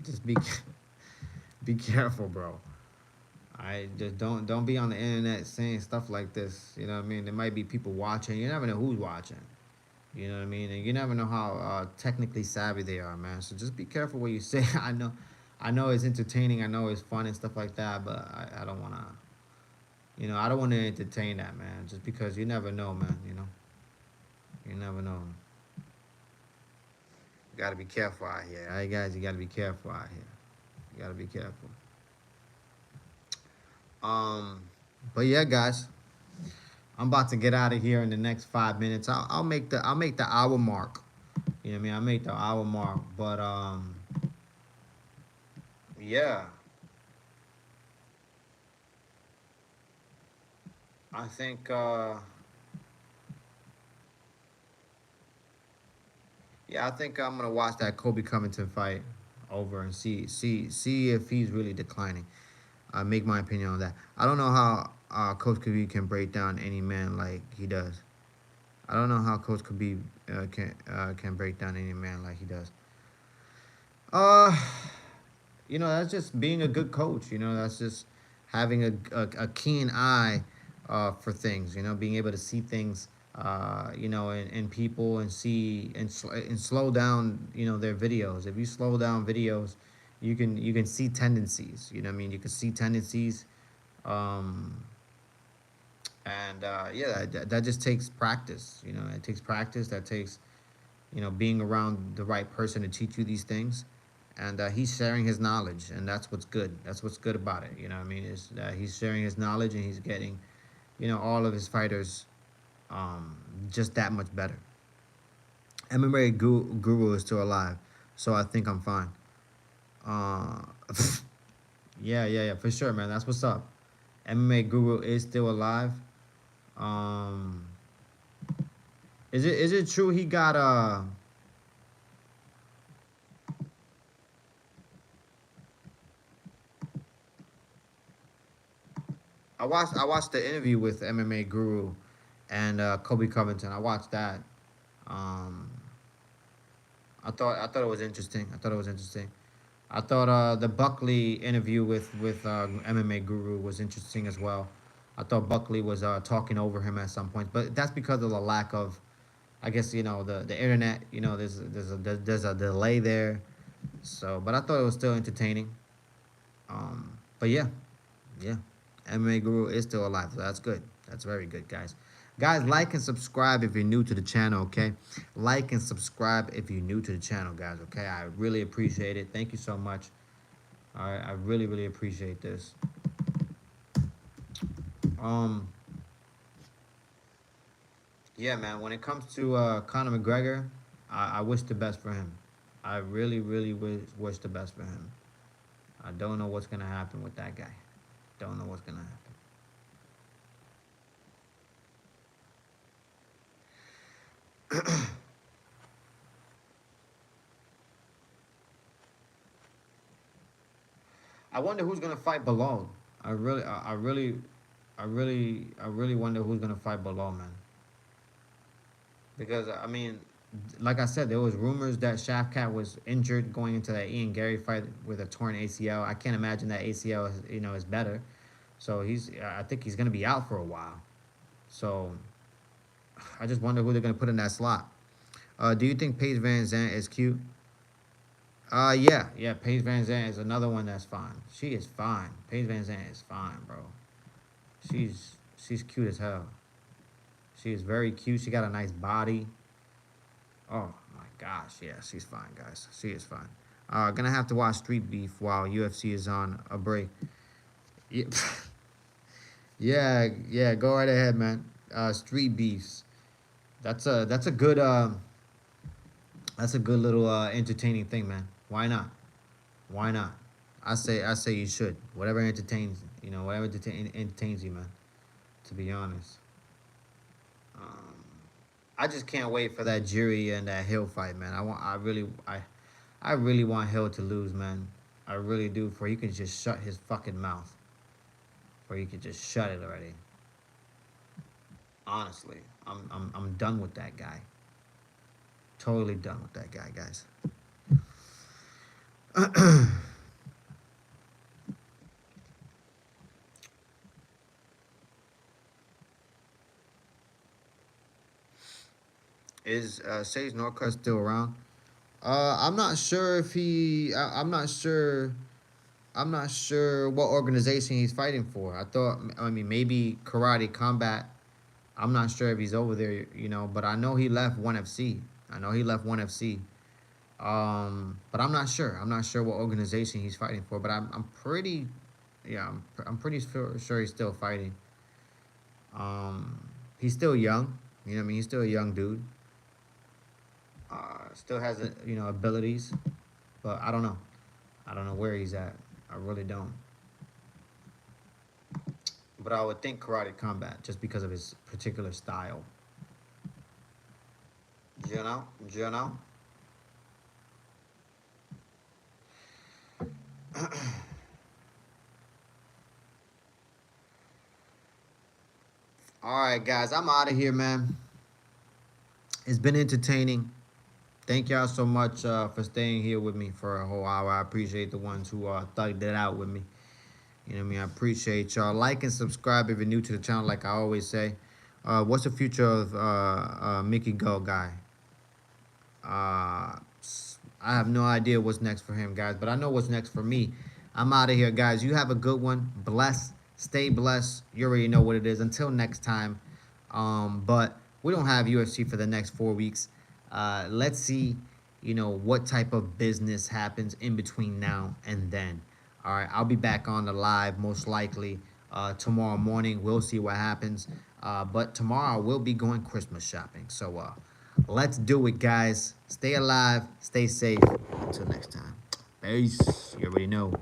careful, bro. I just don't be on the internet saying stuff like this. You know what I mean? There might be people watching. You never know who's watching. You know what I mean? And you never know how technically savvy they are, man. So just be careful what you say. I know it's entertaining. I know it's fun and stuff like that. But I don't wanna, I don't wanna entertain that, man. Just because you never know, man. You never know. You gotta be careful out here. All right, guys, you gotta be careful out here. You gotta be careful. Um, but yeah, guys, I'm about to get out of here in the next 5 minutes. I'll make the hour mark. You know what I mean? I'll make the hour mark. But yeah, I think, yeah, I think I'm gonna watch that Kobe Covington fight over and see if he's really declining. Make my opinion on that. I don't know how Coach Khabib can break down any man like he does. I don't know how Coach Khabib can break down any man like he does. Uh, that's just being a good coach. That's just having a keen eye for things. Being able to see things. In people and see and slow down. Their videos. If you slow down videos, you can see tendencies. You know what I mean? You can see tendencies. Um, and yeah, that just takes practice. It takes practice. That takes being around the right person to teach you these things. And he's sharing his knowledge, and that's what's good. That's what's good about it. You know what I mean? Is he's sharing his knowledge, and he's getting, all of his fighters um, just that much better. MMA Guru is still alive, so I think I'm fine. Uh, yeah, for sure, man. That's what's up. MMA Guru is still alive. Um, is it true he got I watched the interview with MMA Guru and Kobe Covington. I watched that. Um, I thought it was interesting. I thought it was interesting. I thought the Buckley interview with MMA Guru was interesting as well. I thought Buckley was talking over him at some point, but that's because of the lack of, I guess the internet. There's a delay there. So, but I thought it was still entertaining. But yeah, yeah, MMA Guru is still alive. So that's good. That's very good, guys. Guys, like and subscribe if you're new to the channel, okay? Like and subscribe if you're new to the channel, guys, okay? I really appreciate it. Thank you so much. All right, I really, really appreciate this. Um, yeah, man. When it comes to Conor McGregor, I wish the best for him. I really, really wish the best for him. I don't know what's gonna happen with that guy. Don't know what's gonna happen. I wonder who's gonna fight below. I really wonder who's gonna fight below, man. Because I mean, like I said, there was rumors that Shafkat was injured going into that Ian Gary fight with a torn ACL. I can't imagine that ACL is better. So I think he's gonna be out for a while. So I just wonder who they're gonna put in that slot. Do you think Paige Van Zandt is cute? Yeah. Paige Van Zandt is another one that's fine. She is fine. Paige Van Zandt is fine, bro. She's cute as hell. She is very cute. She got a nice body. Oh my gosh, yeah, she's fine, guys. She is fine. Gonna have to watch Street Beef while UFC is on a break. Yeah, yeah. Go right ahead, man. Street Beefs. That's a good little entertaining thing, man. Why not? Why not? I say you should. Whatever entertains you, man. To be honest. Um, I just can't wait for that Jury and that Hill fight, man. I really want Hill to lose, man. I really do. For he can just shut his fucking mouth. For he could just shut it already. Honestly, I'm done with that guy. Totally done with that guy, guys. Is Sage Northcutt still around? I'm not sure if he. I'm not sure. I'm not sure what organization he's fighting for. I mean, maybe Karate Combat. I'm not sure if he's over there, but I know he left ONE FC. I know he left ONE FC. But I'm not sure. I'm not sure what organization he's fighting for. But I'm pretty, yeah, I'm pretty sure he's still fighting. He's still young. You know what I mean? He's still a young dude. Still has abilities, but I don't know. I don't know where he's at. I really don't. But I would think Karate Combat just because of his particular style. You know. All right, guys, I'm out of here, man. It's been entertaining. Thank y'all so much for staying here with me for a whole hour. I appreciate the ones who thugged it out with me. You know what I mean? I appreciate y'all. Like and subscribe if you're new to the channel, like I always say. What's the future of Mickey Go guy? I have no idea what's next for him, guys, but I know what's next for me. I'm out of here, guys. You have a good one. Bless. Stay blessed. You already know what it is. Until next time. But we don't have UFC for the next 4 weeks. Let's see, what type of business happens in between now and then. All right, I'll be back on the live most likely tomorrow morning. We'll see what happens. But tomorrow we'll be going Christmas shopping. So let's do it, guys. Stay alive. Stay safe. Until next time. Peace. You already know.